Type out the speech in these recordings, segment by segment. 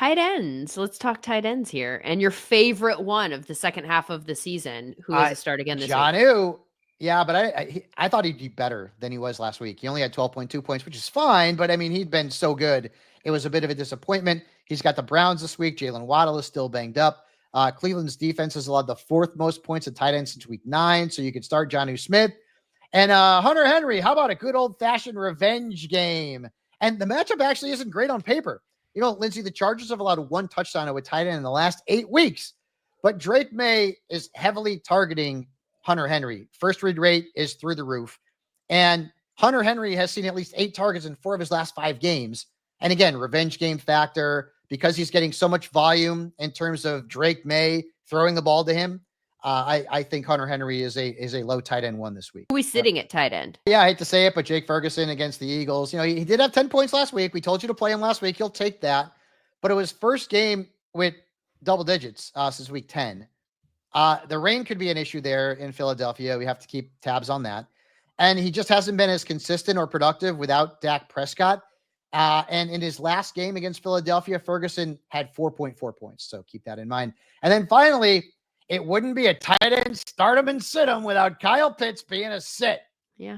Tight ends. Let's talk tight ends here. And your favorite one of the second half of the season, who is a start again this week? Jonnu. Yeah, but I thought he'd be better than he was last week. He only had 12.2 points, which is fine. But I mean, he'd been so good. It was a bit of a disappointment. He's got the Browns this week. Jalen Waddle is still banged up. Cleveland's defense has allowed the fourth most points at tight end since week 9. So you could start Jonnu Smith. And Hunter Henry, how about a good old-fashioned revenge game? And the matchup actually isn't great on paper. You know, Lindsay, the Chargers have allowed 1 touchdown to a tight end in the last 8 weeks. But Drake May is heavily targeting Hunter Henry. First read rate is through the roof. And Hunter Henry has seen at least 8 targets in 4 of his last 5 games. And again, revenge game factor, because he's getting so much volume in terms of Drake May throwing the ball to him. I think Hunter Henry is a low tight end one this week. Who are we sitting at tight end? Yeah, I hate to say it, but Jake Ferguson against the Eagles. You know, he did have 10 points last week. We told you to play him last week. He'll take that. But it was first game with double digits since week 10. The rain could be an issue there in Philadelphia. We have to keep tabs on that. And he just hasn't been as consistent or productive without Dak Prescott. And in his last game against Philadelphia, Ferguson had 4.4 points. So keep that in mind. And then finally, it wouldn't be a tight end start him and sit him without Kyle Pitts being a sit. Yeah.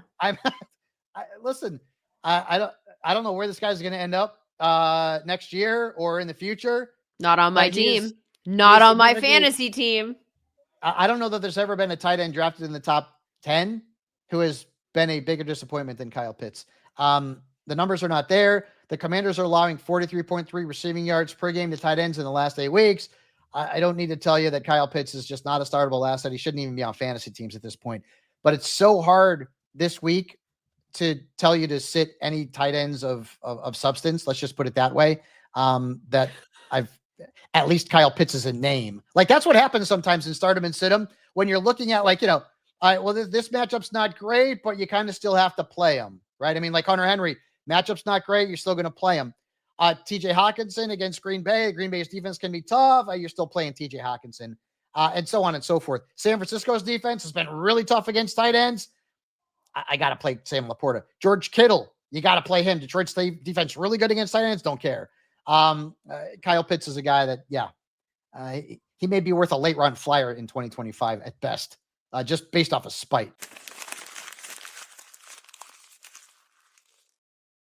Listen, I don't know where this guy's going to end up next year or in the future. Not on my team. Not on my fantasy team. I don't know that there's ever been a tight end drafted in the top 10 who has been a bigger disappointment than Kyle Pitts. The numbers are not there. The Commanders are allowing 43.3 receiving yards per game to tight ends in the last 8 weeks. I don't need to tell you that Kyle Pitts is just not a startable asset. He shouldn't even be on fantasy teams at this point. But it's so hard this week to tell you to sit any tight ends of substance. Let's just put it that way. That at least Kyle Pitts is a name. Like, that's what happens sometimes in start him and sit him when you're looking at, like, you know, all right, well, this matchup's not great, but you kind of still have to play him, right? I mean, like Hunter Henry, matchup's not great. You're still going to play him. TJ Hawkinson against Green Bay. Green Bay's defense can be tough. You're still playing TJ Hawkinson, and so on and so forth. San Francisco's defense has been really tough against tight ends. I got to play Sam Laporta. George Kittle, you got to play him. Detroit's defense really good against tight ends. Don't care. Kyle Pitts is a guy that, he may be worth a late round flyer in 2025 at best, just based off of spite.